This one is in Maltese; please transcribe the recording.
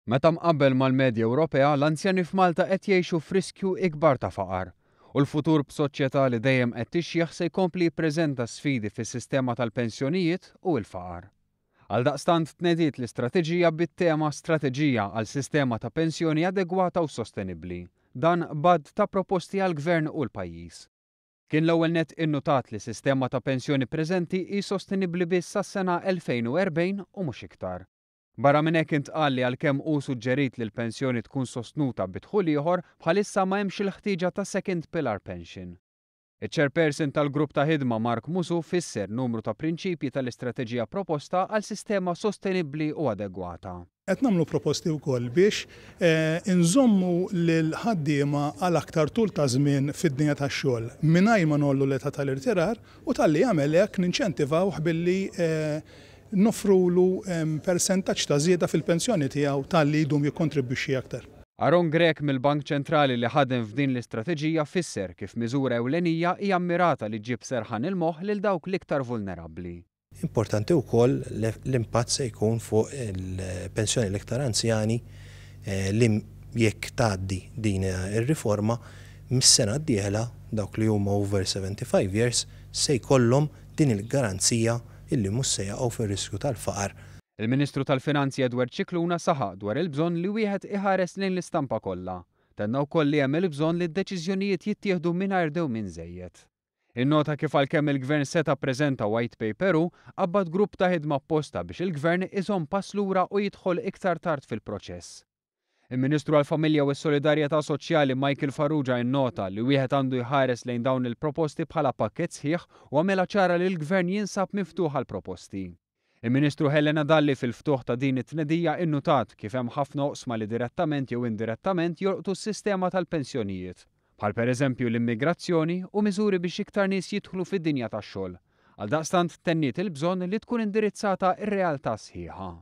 Meta mqabbel mal-medja Ewropea, l-anzjani f'Malta qed jgħixu f'riskju ikbar ta' faqar. U l-futur b'soċjetà li dejjem qed tixjeħ se jkompli jippreżenta sfidi fis-sistema tal-pensjonijiet u l-faqar. Għaldaqstant tnediet l-istrateġija bit-tema Strateġija għal sistema ta' pensjoni adegwata u sostenibbli. Dan bad ta' proposti għal gvern u l-pajjiż. Kien l-ewwel nett innutat li sistema ta' pensjoni preżenti hi sostenibbli biss sas-sena 2040 u mhux iktar. Barra minn hekk intqal li għalkemm hu suġġerit li l-pensjoni tkun sostnuta bidħul ieħor bħalissa ma hemmx il-ħtieġa ta' second pillar pension. Iċ-chairperson tal-grupp ta' ħidma Mark Musu fisser numru ta' prinċipji tal-istrateġija proposta għal sistema sostenibbli u adegwata. Qed nagħmlu proposti wkoll biex inżommu lil ħaddiema għal aktar tul ta' żmien fid-dinja tax-xogħol mingħajr ma nollu l-età tal-irtirar u talli jagħmel hekk ninċentivawh billi nofrulu persentaġġ ta' żieda fil-pensjoni tiegħu talli jdum jikkontribwixxi aktar. Aaron Grek mill-Bank Ċentrali li ħadem f'din l-istrateġija fisser kif miżura ewlenija hija mmirata li ġib serħan il-moħħ lil dawk l-iktar vulnerabbli. Importanti wkoll l-impatt se jkun fuq il-pensjoni l-iktar anzjani li jekk tgħaddi din ir-riforma mis-sena d-dieħla dawk li huma over 75 years se jkollhom din il-garanzija illi mhux se jaqgħu fir-riskju tal-faqar. Il-Ministru tal-Finanzi Edward Cicluna saħaq dwar il-bżonn li wieħed iħares lejn l-istampa kollha. Tenna wkoll li hemm il-bżonn li d-deċiżjonijiet jittieħdu mingħajr dewmien żejjed. Innota kif għalkemm il-Gvern seta' ppreżenta white paperu qabbad grupp ta' ħidma apposta biex il-Gvern iżomm pass lura u jidħol iktar tard fil-proċess. Il-Ministru għall-Familja u s-Solidarjetà Soċjali Michael Farrugia innota li wieħed għandu jħares lejn dawn il-proposti bħala pakkett sħiħ u għamela ċara li l-Gvern jinsab miftuħ għall-proposti. Il-Ministru Helena Dalli fil-ftuħ ta' din it-tnedija innutat kif hemm ħafna oqsma li direttament jew indirettament jolqtu s-sistema tal-pensjonijiet, bħal pereżempju l-immigrazzjoni u miżuri biex iktar nies jidħlu fid-dinja tax-xogħol. Għaldaqstant tenniet il-bżonn li tkun indirizzata r-realtà sħiħa.